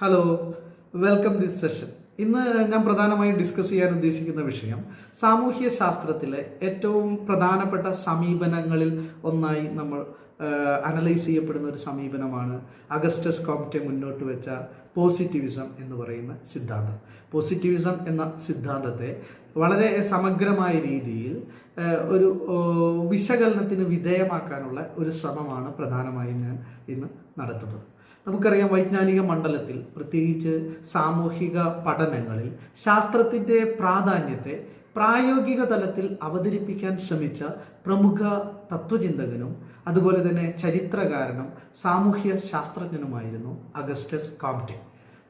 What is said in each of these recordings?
Hello, welcome this session. ഇന്ന് ഞാൻ പ്രധാനമായും ഡിസ്കസ് ചെയ്യാൻ ഉദ്ദേശിക്കുന്ന വിഷയം സാമൂഹ്യ ശാസ്ത്രത്തിലെ ഏറ്റവും പ്രധാനപ്പെട്ട സമീപനങ്ങളിൽ ഒന്നായി നമ്മൾ അനലൈസ് ചെയ്യപ്പെടുന്ന ഒരു സമീപനമാണ് അഗസ്റ്റസ് കോംറ്റെ മുന്നോട്ട് വെച്ച പോസിറ്റിവിസം എന്ന് പറയുന്ന സിദ്ധാന്തം. പോസിറ്റിവിസം എന്ന സിദ്ധാന്തത്തെ വളരെ സമഗ്രമായ രീതിയിൽ ഒരു വിശകലനത്തിന് വിധേയമാക്കാനുള്ള ഒരു ശ്രമമാണ് പ്രധാനമായും ഞാൻ ഇന്ന് നടത്തുന്നത്. നമുക്കറിയാം, വൈജ്ഞാനിക മണ്ഡലത്തിൽ പ്രത്യേകിച്ച് സാമൂഹിക പഠനങ്ങളിൽ ശാസ്ത്രത്തിൻ്റെ പ്രാധാന്യത്തെ പ്രായോഗിക തലത്തിൽ അവതരിപ്പിക്കാൻ ശ്രമിച്ച പ്രമുഖ തത്വചിന്തകനും അതുപോലെ തന്നെ ചരിത്രകാരനും സാമൂഹ്യ ശാസ്ത്രജ്ഞനുമായിരുന്നു അഗസ്റ്റസ് കോംറ്റെ.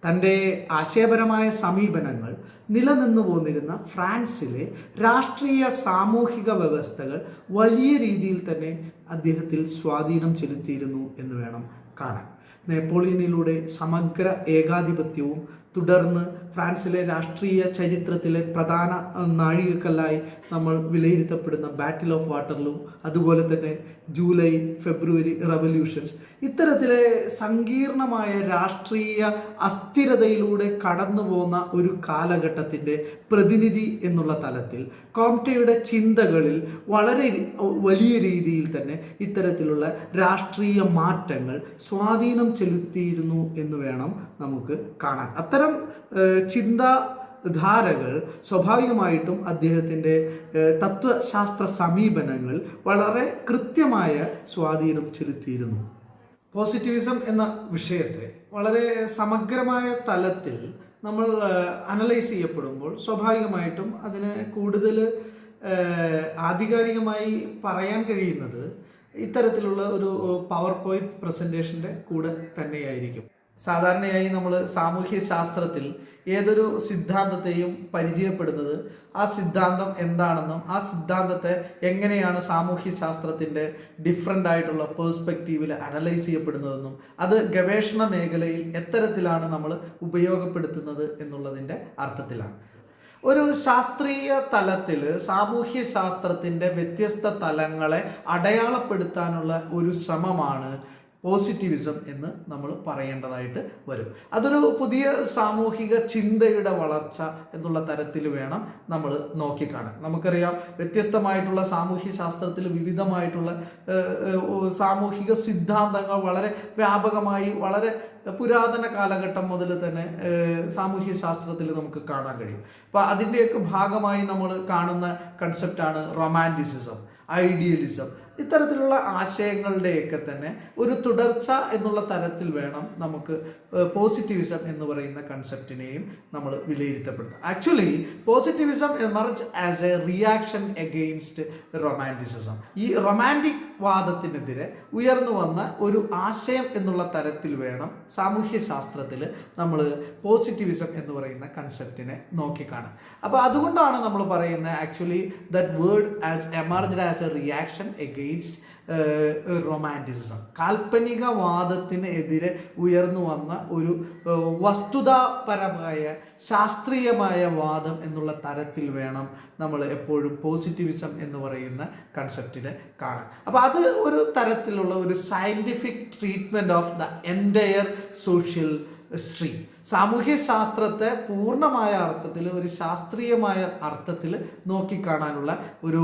തൻ്റെ ആശയപരമായ സമീപനങ്ങൾ നിലനിന്നു പോന്നിരുന്ന ഫ്രാൻസിലെ രാഷ്ട്രീയ സാമൂഹിക വ്യവസ്ഥകൾ വലിയ രീതിയിൽ തന്നെ അദ്ദേഹത്തിൽ സ്വാധീനം ചെലുത്തിയിരുന്നു എന്ന് വേണം കാണാൻ. നെപ്പോളിയനിലൂടെ സമഗ്ര ഏകാധിപത്യവും തുടർന്ന് ഫ്രാൻസിലെ രാഷ്ട്രീയ ചരിത്രത്തിലെ പ്രധാന നാഴികക്കല്ലായി നമ്മൾ വിലയിരുത്തപ്പെടുന്ന ബാറ്റിൽ ഓഫ് വാട്ടർലൂ, അതുപോലെ തന്നെ ജൂലൈ ഫെബ്രുവരി റവല്യൂഷൻസ്, ഇത്തരത്തിലെ സങ്കീർണമായ രാഷ്ട്രീയ അസ്ഥിരതയിലൂടെ കടന്നു പോകുന്ന ഒരു കാലഘട്ടത്തിൻ്റെ പ്രതിനിധി എന്നുള്ള തലത്തിൽ കോംറ്റെയുടെ ചിന്തകളിൽ വളരെ വലിയ രീതിയിൽ തന്നെ ഇത്തരത്തിലുള്ള രാഷ്ട്രീയ മാറ്റങ്ങൾ സ്വാധീനം ചെലുത്തിയിരുന്നു എന്ന് വേണം നമുക്ക് കാണാൻ. അത്തരം ചിന്താധാരകൾ സ്വാഭാവികമായിട്ടും അദ്ദേഹത്തിൻ്റെ തത്വശാസ്ത്ര സമീപനങ്ങൾ വളരെ കൃത്യമായ സ്വാധീനം ചെലുത്തിയിരുന്നു. പോസിറ്റിവിസം എന്ന വിഷയത്തെ വളരെ സമഗ്രമായ തലത്തിൽ നമ്മൾ അനലൈസ് ചെയ്യപ്പെടുമ്പോൾ സ്വാഭാവികമായിട്ടും അതിന് കൂടുതൽ ആധികാരികമായി പറയാൻ കഴിയുന്നത് ഇത്തരത്തിലുള്ള ഒരു പവർ പോയിന്റ് പ്രസൻറ്റേഷൻ്റെ കൂടെ തന്നെയായിരിക്കും. സാധാരണയായി നമ്മൾ സാമൂഹ്യ ശാസ്ത്രത്തിൽ ഏതൊരു സിദ്ധാന്തത്തെയും പരിചയപ്പെടുന്നത് ആ സിദ്ധാന്തം എന്താണെന്നും ആ സിദ്ധാന്തത്തെ എങ്ങനെയാണ് സാമൂഹ്യ ശാസ്ത്രത്തിൻ്റെ ഡിഫറൻ്റ് ആയിട്ടുള്ള പേഴ്സ്പെക്റ്റീവിൽ അനലൈസ് ചെയ്യപ്പെടുന്നതെന്നും അത് ഗവേഷണ മേഖലയിൽ എത്തരത്തിലാണ് നമ്മൾ ഉപയോഗപ്പെടുത്തുന്നത് എന്നുള്ളതിൻ്റെ അർത്ഥത്തിലാണ്. ഒരു ശാസ്ത്രീയ തലത്തിൽ സാമൂഹ്യ ശാസ്ത്രത്തിൻ്റെ വ്യത്യസ്ത തലങ്ങളെ അടയാളപ്പെടുത്താനുള്ള ഒരു ശ്രമമാണ് പോസിറ്റിവിസം എന്ന് നമ്മൾ പറയേണ്ടതായിട്ട് വരും. അതൊരു പുതിയ സാമൂഹിക ചിന്തയുടെ വളർച്ച എന്നുള്ള തരത്തിൽ വേണം നമ്മൾ നോക്കിക്കാണാൻ. നമുക്കറിയാം, വ്യത്യസ്തമായിട്ടുള്ള സാമൂഹ്യ ശാസ്ത്രത്തിൽ വിവിധമായിട്ടുള്ള സാമൂഹിക സിദ്ധാന്തങ്ങൾ വളരെ വ്യാപകമായി വളരെ പുരാതന കാലഘട്ടം മുതൽ തന്നെ സാമൂഹ്യ ശാസ്ത്രത്തിൽ നമുക്ക് കാണാൻ കഴിയും. അപ്പോൾ അതിൻ്റെയൊക്കെ ഭാഗമായി നമ്മൾ കാണുന്ന കൺസെപ്റ്റാണ് റൊമാൻറ്റിസിസം, ഐഡിയലിസം. ഇത്തരത്തിലുള്ള ആശയങ്ങളുടെയൊക്കെ തന്നെ ഒരു തുടർച്ച എന്നുള്ള തരത്തിൽ വേണം നമുക്ക് പോസിറ്റിവിസം എന്ന് പറയുന്ന കൺസെപ്റ്റിനെയും നമ്മൾ വിലയിരുത്തപ്പെടുന്നത്. Actually positivism emerge as a reaction against romanticism. ഈ റൊമാൻറ്റിക് വാദത്തിനെതിരെ ഉയർന്നു വന്ന ഒരു ആശയം എന്നുള്ള തരത്തിൽ വേണം സാമൂഹ്യ ശാസ്ത്രത്തിൽ നമ്മൾ പോസിറ്റിവിസം എന്ന് പറയുന്ന കൺസെപ്റ്റിനെ നോക്കിക്കാണാൻ. അപ്പോൾ അതുകൊണ്ടാണ് നമ്മൾ പറയുന്നത് actually that word has emerged as a reaction against romanticism. കാൽപ്പനികവാദത്തിന് എതിരെ ഉയർന്നു വന്ന ഒരു വസ്തുതാപരമായ ശാസ്ത്രീയമായ വാദം എന്നുള്ള തരത്തിൽ വേണം നമ്മൾ എപ്പോഴും പോസിറ്റിവിസം എന്ന് പറയുന്ന കൺസെപ്റ്റിനെ കാണാൻ. അപ്പോൾ അത് ഒരു തരത്തിലുള്ള ഒരു scientific treatment of the entire social stream. സാമൂഹ്യ ശാസ്ത്രത്തെ പൂർണ്ണമായ അർത്ഥത്തിൽ, ഒരു ശാസ്ത്രീയമായ അർത്ഥത്തിൽ നോക്കിക്കാണാനുള്ള ഒരു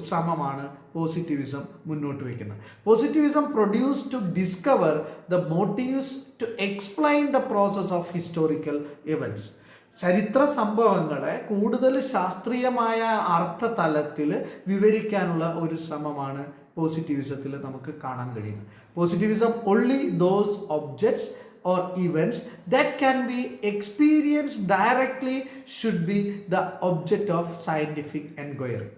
ശ്രമമാണ് പോസിറ്റിവിസം മുന്നോട്ട് വയ്ക്കുന്നത്. Positivism produce to discover the motives to explain the process of historical events. ചരിത്ര സംഭവങ്ങളെ കൂടുതൽ ശാസ്ത്രീയമായ അർത്ഥതലത്തിൽ വിവരിക്കാനുള്ള ഒരു ശ്രമമാണ് പോസിറ്റിവിസത്തിൽ നമുക്ക് കാണാൻ കഴിയുന്നത്. Positivism only those objects or events that can be experienced directly should be the object of scientific enquiry.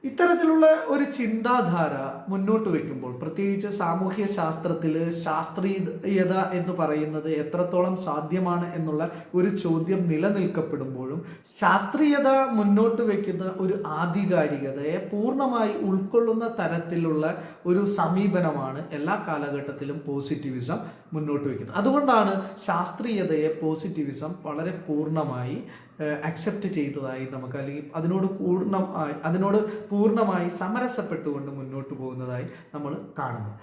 ഇത്തരത്തിലുള്ള ഒരു ചിന്താധാര മുന്നോട്ട് വയ്ക്കുമ്പോൾ, പ്രത്യേകിച്ച് സാമൂഹ്യ ശാസ്ത്രത്തിൽ ശാസ്ത്രീയത എന്ന് പറയുന്നത് എത്രത്തോളം സാധ്യമാണ് എന്നുള്ള ഒരു ചോദ്യം നിലനിൽക്കപ്പെടുമ്പോഴും ശാസ്ത്രീയത മുന്നോട്ട് വയ്ക്കുന്ന ഒരു ആധികാരികതയെ പൂർണ്ണമായി ഉൾക്കൊള്ളുന്ന തരത്തിലുള്ള ഒരു സമീപനമാണ് എല്ലാ കാലഘട്ടത്തിലും പോസിറ്റിവിസം മുന്നോട്ട് വയ്ക്കുന്നത്. അതുകൊണ്ടാണ് ശാസ്ത്രീയതയെ പോസിറ്റിവിസം വളരെ പൂർണ്ണമായി അക്സെപ്റ്റ് ചെയ്തതായി നമുക്ക്, അല്ലെങ്കിൽ അതിനോട് പൂർണ്ണമായി സമരസപ്പെട്ടുകൊണ്ട് മുന്നോട്ട് പോകുന്നതായി നമ്മൾ കാണുന്നത്.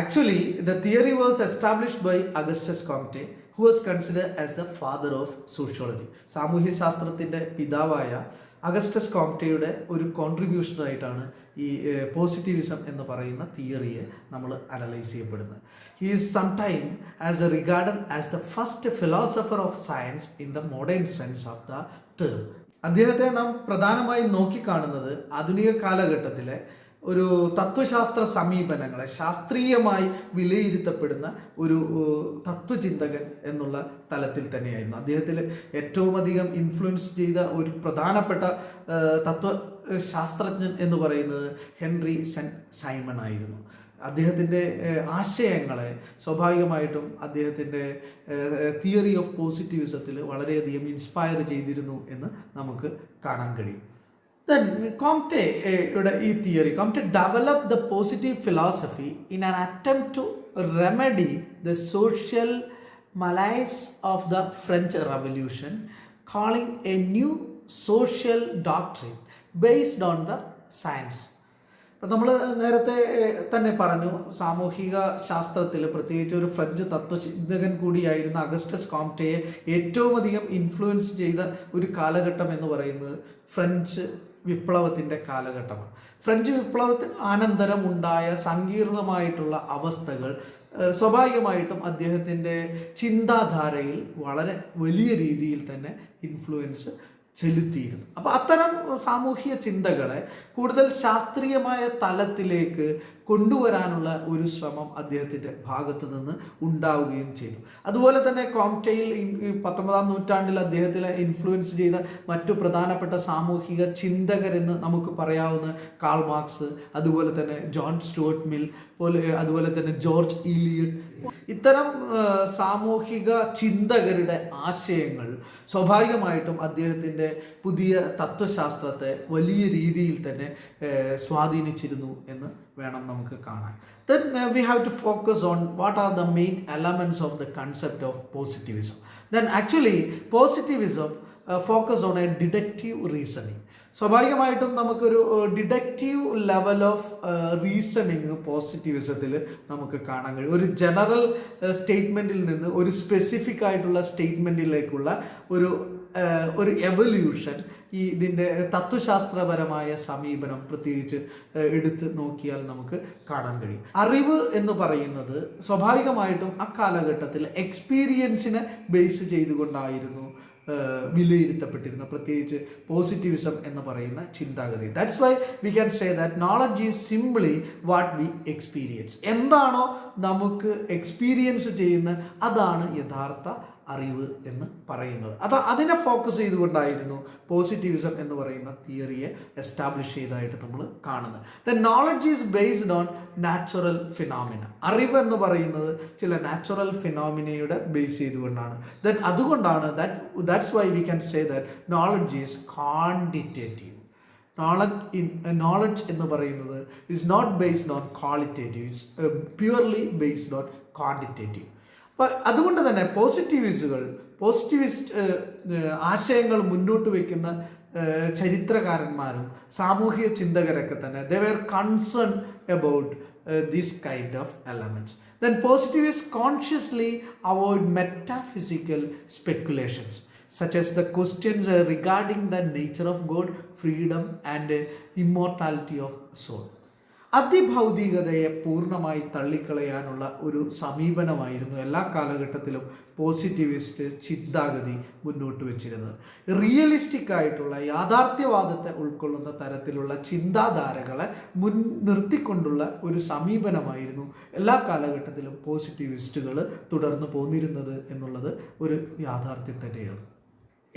Actually the theory was established by Augustus Comte, who was considered as the father of sociology. സാമൂഹ്യ ശാസ്ത്രത്തിൻ്റെ പിതാവായ അഗസ്റ്റസ് കോംറ്റെയുടെ ഒരു കോൺട്രിബ്യൂഷനായിട്ടാണ് ഈ പോസിറ്റിവിസം എന്ന് പറയുന്ന തിയറിയെ നമ്മൾ അനലൈസ് ചെയ്യപ്പെടുന്നത്. He is sometime as regarded as the first philosopher of science in the modern sense of the term. അദ്ദേഹത്തെ നാം പ്രധാനമായും നോക്കിക്കാണുന്നത് ആധുനിക കാലഘട്ടത്തിലെ ഒരു തത്വശാസ്ത്ര സമീപനങ്ങളെ ശാസ്ത്രീയമായി വിലയിരുത്തപ്പെടുന്ന ഒരു തത്വചിന്തകൻ എന്നുള്ള തലത്തിൽ തന്നെയായിരുന്നു. അദ്ദേഹത്തിൽ ഏറ്റവും അധികം ഇൻഫ്ലുവൻസ് ചെയ്ത ഒരു പ്രധാനപ്പെട്ട തത്വശാസ്ത്രജ്ഞൻ എന്ന് പറയുന്നത് ഹെൻറി സെന്റ് സൈമൺ ആയിരുന്നു. അദ്ദേഹത്തിൻ്റെ ആശയങ്ങളെ സ്വാഭാവികമായിട്ടും അദ്ദേഹത്തിൻ്റെ തിയറി ഓഫ് പോസിറ്റിവിസത്തിൽ വളരെയധികം ഇൻസ്പയർ ചെയ്തിരുന്നു എന്ന് നമുക്ക് കാണാൻ കഴിയും. Then Comte developed the positive philosophy in an attempt to remedy the social malaise of the French Revolution, calling a new social doctrine based on the science. അപ്പം നമ്മൾ നേരത്തെ തന്നെ പറഞ്ഞു, സാമൂഹിക ശാസ്ത്രത്തിൽ പ്രത്യേകിച്ച് ഒരു ഫ്രഞ്ച് തത്വചിന്തകൻ കൂടിയായിരുന്ന അഗസ്റ്റസ് കോംറ്റയെ ഏറ്റവും അധികം ഇൻഫ്ലുവൻസ് ചെയ്ത ഒരു കാലഘട്ടം എന്ന് പറയുന്നത് ഫ്രഞ്ച് വിപ്ലവത്തിൻ്റെ കാലഘട്ടമാണ്. ഫ്രഞ്ച് വിപ്ലവത്തിന് അനന്തരം ഉണ്ടായ സങ്കീർണമായിട്ടുള്ള അവസ്ഥകൾ സ്വാഭാവികമായിട്ടും അദ്ദേഹത്തിൻ്റെ ചിന്താധാരയിൽ വളരെ വലിയ രീതിയിൽ തന്നെ ഇൻഫ്ലുവൻസ് ചെലുത്തിയിരുന്നു. അപ്പോൾ അത്തരം സാമൂഹിക ചിന്തകളെ കൂടുതൽ ശാസ്ത്രീയമായ തലത്തിലേക്ക് കൊണ്ടുവരാനുള്ള ഒരു ശ്രമം അദ്ദേഹത്തിൻ്റെ ഭാഗത്ത് നിന്ന് ഉണ്ടാവുകയും ചെയ്തു. അതുപോലെ തന്നെ കോംറ്റയിൽ 19-ാം നൂറ്റാണ്ടിൽ അദ്ദേഹത്തിനെ ഇൻഫ്ലുവൻസ് ചെയ്ത മറ്റു പ്രധാനപ്പെട്ട സാമൂഹിക ചിന്തകരെന്ന് നമുക്ക് പറയാവുന്ന കാൾ മാർക്സ്, അതുപോലെ തന്നെ ജോൺ സ്റ്റുവർട്ട് മിൽ അതുപോലെ തന്നെ ജോർജ് ഇലിയട്ട്, ഇത്തരം സാമൂഹിക ചിന്തകരുടെ ആശയങ്ങൾ സ്വാഭാവികമായിട്ടും അദ്ദേഹത്തിൻ്റെ പുതിയ തത്വശാസ്ത്രത്തെ വലിയ രീതിയിൽ തന്നെ സ്വാധീനിച്ചിരുന്നു എന്ന് വേണം നമുക്ക് കാണാൻ. Then we have to focus on what are the main elements of the concept of positivism. Then actually positivism focus on a deductive reasoning. സ്വാഭാവികമായിട്ടും നമുക്കൊരു ഡിഡക്റ്റീവ് ലെവൽ ഓഫ് റീസണിങ് പോസിറ്റിവിസത്തിൽ നമുക്ക് കാണാൻ കഴിയും. ഒരു ജനറൽ സ്റ്റേറ്റ്മെൻറ്റിൽ നിന്ന് ഒരു സ്പെസിഫിക് ആയിട്ടുള്ള സ്റ്റേറ്റ്മെൻറ്റിലേക്കുള്ള ഒരു എവല്യൂഷൻ ഇതിൻ്റെ തത്വശാസ്ത്രപരമായ സമീപനം പ്രത്യേകിച്ച് എടുത്ത് നോക്കിയാൽ നമുക്ക് കാണാൻ കഴിയും. അറിവ് എന്ന് പറയുന്നത് സ്വാഭാവികമായിട്ടും അക്കാലഘട്ടത്തിൽ എക്സ്പീരിയൻസിനെ ബേസ് ചെയ്തുകൊണ്ടായിരുന്നു വിലയിരുത്തപ്പെട്ടിരുന്ന പ്രത്യേകിച്ച് പോസിറ്റിവിസം എന്ന് പറയുന്ന ചിന്താഗതി. That's why we can say that knowledge is simply what we experience. എന്താണോ നമുക്ക് എക്സ്പീരിയൻസ് ചെയ്യുന്നത് അതാണ് യഥാർത്ഥ അറിവ് എന്ന് പറയുന്നത്. അതിനെ ഫോക്കസ് ചെയ്തുകൊണ്ടായിരുന്നു പോസിറ്റിവിസം എന്ന് പറയുന്ന തിയറിയെ എസ്റ്റാബ്ലിഷ് ചെയ്തതായിട്ട് നമ്മൾ കാണുന്നത്. The knowledge is based on natural phenomena. അറിവ് എന്ന് പറയുന്നത് ചില നാച്ചുറൽ ഫിനോമിനയുടെ ബേസ് ചെയ്തുകൊണ്ടാണ്. അതുകൊണ്ടാണ് that's why we can say that knowledge is quantitative. Knowledge എന്ന് പറയുന്നത് is not based on qualitative, it's purely based on quantitative. അപ്പോൾ അതുകൊണ്ട് തന്നെ പോസിറ്റിവിസ്റ്റ് ആശയങ്ങൾ മുന്നോട്ട് വയ്ക്കുന്ന ചരിത്രകാരന്മാരും സാമൂഹിക ചിന്തകരൊക്കെ തന്നെ they were concern about this kind of elements. Then positivist consciously avoid metaphysical speculations such as the questions regarding the nature of God, freedom and immortality of soul. അതിഭൗതികതയെ പൂർണ്ണമായി തള്ളിക്കളയാനുള്ള ഒരു സമീപനമായിരുന്നു എല്ലാ കാലഘട്ടത്തിലും പോസിറ്റിവിസ്റ്റ് ചിന്താഗതി മുന്നോട്ട് വെച്ചിരുന്നത്. റിയലിസ്റ്റിക് ആയിട്ടുള്ള യാഥാർത്ഥ്യവാദത്തെ ഉൾക്കൊള്ളുന്ന തരത്തിലുള്ള ചിന്താധാരകളെ നിർത്തിക്കൊണ്ടുള്ള ഒരു സമീപനമായിരുന്നു എല്ലാ കാലഘട്ടത്തിലും പോസിറ്റിവിസ്റ്റുകൾ തുടർന്നു പോന്നിരുന്നത് എന്നുള്ളത് ഒരു യാഥാർത്ഥ്യം തന്നെയാണ്.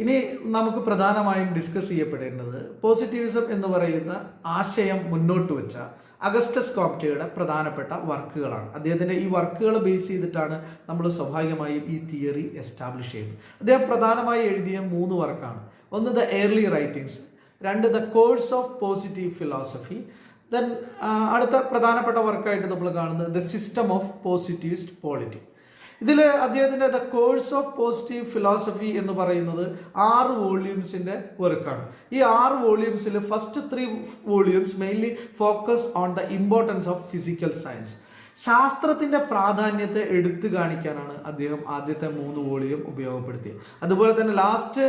ഇനി നമുക്ക് പ്രധാനമായും ഡിസ്കസ് ചെയ്യപ്പെടേണ്ടത് പോസിറ്റിവിസം എന്ന് പറയുന്ന ആശയം മുന്നോട്ട് വെച്ച അഗസ്റ്റസ് കോംറ്റെയുടെ പ്രധാനപ്പെട്ട വർക്കുകളാണ്. അദ്ദേഹത്തിൻ്റെ ഈ വർക്കുകൾ ബേസ് ചെയ്തിട്ടാണ് നമ്മൾ സ്വാഭാവികമായും ഈ തിയറി എസ്റ്റാബ്ലിഷ് ചെയ്യുന്നത്. അദ്ദേഹം പ്രധാനമായി എഴുതിയ 3 വർക്കാണ്. ഒന്ന് the early writings, 2 the course of positive philosophy, then അടുത്ത പ്രധാനപ്പെട്ട വർക്കായിട്ട് നമ്മൾ കാണുന്നത് the system of positivist polity. ഇതിൽ അദ്ദേഹത്തിൻ്റെ the course of positive philosophy എന്ന് പറയുന്നത് 6 വോള്യൂംസിൻ്റെ വർക്കാണ്. ഈ 6 വോള്യൂംസിൽ first 3 volumes mainly focus on the importance of physical science. ശാസ്ത്രത്തിൻ്റെ പ്രാധാന്യത്തെ എടുത്തു കാണിക്കാനാണ് അദ്ദേഹം ആദ്യത്തെ 3 വോള്യൂം ഉപയോഗപ്പെടുത്തിയത്. അതുപോലെ തന്നെ last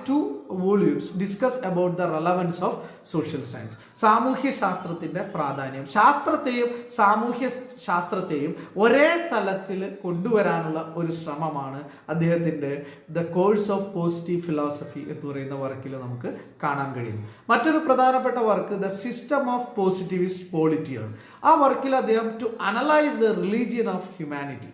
2 volumes discuss about the relevance of social science. സാമൂഹ്യ ശാസ്ത്രത്തിൻ്റെ പ്രാധാന്യം, ശാസ്ത്രത്തെയും സാമൂഹ്യ ശാസ്ത്രത്തെയും ഒരേ തലത്തിൽ കൊണ്ടുവരാനുള്ള ഒരു ശ്രമമാണ് അദ്ദേഹത്തിൻ്റെ the course of positive philosophy എന്ന് പറയുന്ന വർക്കിൽ നമുക്ക് കാണാൻ കഴിയുന്നു. മറ്റൊരു പ്രധാനപ്പെട്ട work the system of positivist പോളിറ്റിയാണ്. ആ വർക്കിൽ അദ്ദേഹം to analyse the religion of humanity,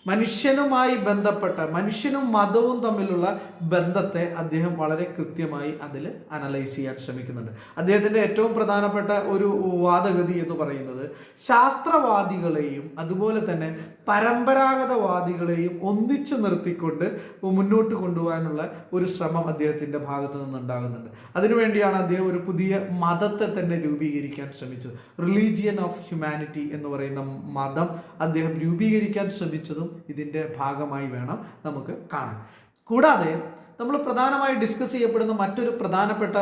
മനുഷ്യനുമായി ബന്ധപ്പെട്ട മനുഷ്യനും മതവും തമ്മിലുള്ള ബന്ധത്തെ അദ്ദേഹം വളരെ കൃത്യമായി അതിൽ അനലൈസ് ചെയ്യാൻ ശ്രമിക്കുന്നുണ്ട്. അദ്ദേഹത്തിൻ്റെ ഏറ്റവും പ്രധാനപ്പെട്ട ഒരു വാദഗതി എന്ന് പറയുന്നത് ശാസ്ത്രവാദികളെയും അതുപോലെ തന്നെ പരമ്പരാഗതവാദികളെയും ഒന്നിച്ചു നിർത്തിക്കൊണ്ട് മുന്നോട്ട് കൊണ്ടുപോകാനുള്ള ഒരു ശ്രമം അദ്ദേഹത്തിൻ്റെ ഭാഗത്തു നിന്നുണ്ടാകുന്നുണ്ട്. അതിനുവേണ്ടിയാണ് അദ്ദേഹം ഒരു പുതിയ മതത്തെ തന്നെ രൂപീകരിക്കാൻ ശ്രമിച്ചത്. റിലീജിയൻ ഓഫ് ഹ്യൂമാനിറ്റി എന്ന് പറയുന്ന മതം അദ്ദേഹം രൂപീകരിക്കാൻ ശ്രമിച്ചതും ഇതിൻ്റെ ഭാഗമായി വേണം നമുക്ക് കാണാൻ. കൂടാതെ നമ്മൾ പ്രധാനമായി ഡിസ്കസ് ചെയ്യപ്പെടുന്ന മറ്റൊരു പ്രധാനപ്പെട്ട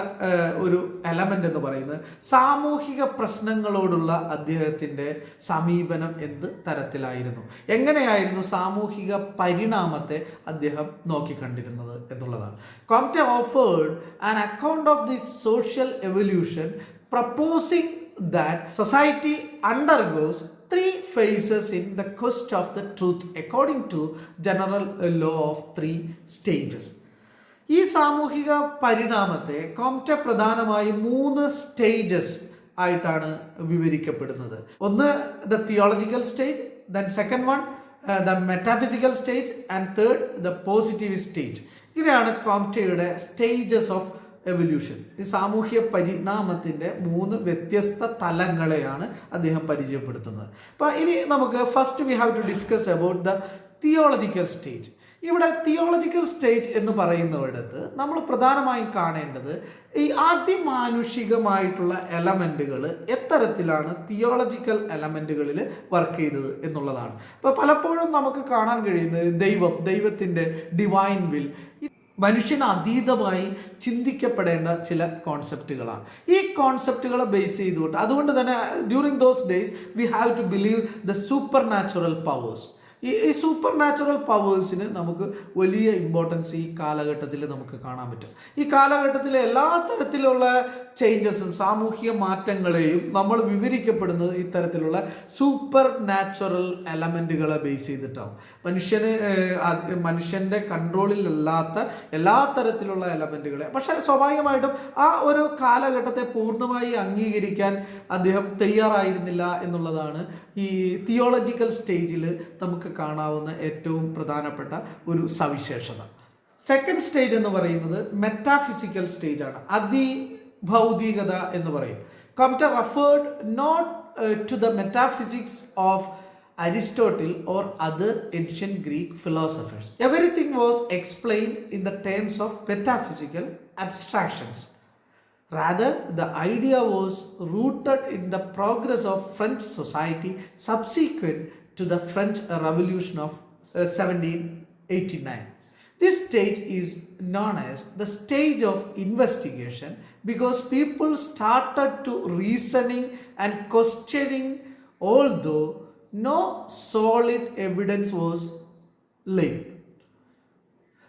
ഒരു എലമെൻ്റ് എന്ന് പറയുന്നത് സാമൂഹിക പ്രശ്നങ്ങളോടുള്ള അദ്ദേഹത്തിൻ്റെ സമീപനം എന്ത് തരത്തിലായിരുന്നു, എങ്ങനെയായിരുന്നു സാമൂഹിക പരിണാമത്തെ അദ്ദേഹം നോക്കിക്കണ്ടിരുന്നത് എന്നുള്ളതാണ്. Comte offered an account of the social evolution proposing that society undergoes 3 phases in the quest of the truth according to general law of 3 stages. ഈ സാമൂഹിക പരിണാമത്തെ കോംറ്റെ പ്രധാനമായും 3 സ്റ്റേജസ് ആയിട്ടാണ് വിവരിക്കപ്പെടുന്നത്. ഒന്ന് the theological stage, then second one the metaphysical stage and third the positive stage. ഇങ്ങനെയാണ് കോംറ്റെയുടെ stages of evolution. ഈ സാമൂഹ്യ പരിണാമത്തിൻ്റെ 3 വ്യത്യസ്ത തലങ്ങളെയാണ് അദ്ദേഹം പരിചയപ്പെടുത്തുന്നത്. അപ്പോൾ ഇനി നമുക്ക് first we have to discuss about the theological stage. ഇവിടെ തിയോളജിക്കൽ സ്റ്റേജ് എന്ന് പറയുന്നിടത്ത് നമ്മൾ പ്രധാനമായും കാണേണ്ടത് ഈ അതിമാനുഷികമായിട്ടുള്ള എലമെൻറ്റുകൾ എത്തരത്തിലാണ് തിയോളജിക്കൽ എലമെൻറ്റുകളിൽ വർക്ക് ചെയ്തത് എന്നുള്ളതാണ്. അപ്പോൾ പലപ്പോഴും നമുക്ക് കാണാൻ കഴിയുന്നത് ദൈവത്തിൻ്റെ ഡിവൈൻ വിൽ, മനുഷ്യന് അതീതമായി ചിന്തിക്കപ്പെടേണ്ട ചില കോൺസെപ്റ്റുകളാണ്. ഈ കോൺസെപ്റ്റുകളെ ബേസ് ചെയ്തുകൊണ്ട് അതുകൊണ്ട് തന്നെ during those days we have to believe the super natural powers. ഈ സൂപ്പർ നാച്ചുറൽ പവേഴ്സിന് നമുക്ക് വലിയ ഇമ്പോർട്ടൻസ് ഈ കാലഘട്ടത്തിൽ നമുക്ക് കാണാൻ പറ്റും. ഈ കാലഘട്ടത്തിലെ എല്ലാ തരത്തിലുള്ള ചേഞ്ചസും സാമൂഹിക മാറ്റങ്ങളെയും നമ്മൾ വിവരിക്കപ്പെടുന്നത് ഇത്തരത്തിലുള്ള സൂപ്പർ നാച്ചുറൽ എലമെൻറ്റുകളെ ബേസ് ചെയ്തിട്ടാവും. മനുഷ്യൻ്റെ കൺട്രോളിലല്ലാത്ത എല്ലാ തരത്തിലുള്ള എലമെൻറ്റുകളെ, പക്ഷേ സ്വാഭാവികമായിട്ടും ആ ഒരു കാലഘട്ടത്തെ പൂർണ്ണമായി അംഗീകരിക്കാൻ അദ്ദേഹം തയ്യാറായിരുന്നില്ല എന്നുള്ളതാണ് ഈ തിയോളജിക്കൽ സ്റ്റേജിൽ നമുക്ക് കാണാവുന്ന ഏറ്റവും പ്രധാനപ്പെട്ട ഒരു സവിശേഷത. സെക്കൻഡ് സ്റ്റേജ് എന്ന് പറയുന്നത് മെറ്റാഫിസിക്കൽ സ്റ്റേജാണ്, അതിഭൗതികത എന്ന് പറയും. Comte referred not to the metaphysics of Aristotle or other ancient Greek philosophers. Everything was explained in the terms of metaphysical abstractions. Rather, the idea was rooted in the progress of French society subsequent to the French Revolution of 1789. This stage is known as the stage of investigation because people started to reasoning and questioning, although no solid evidence was laid.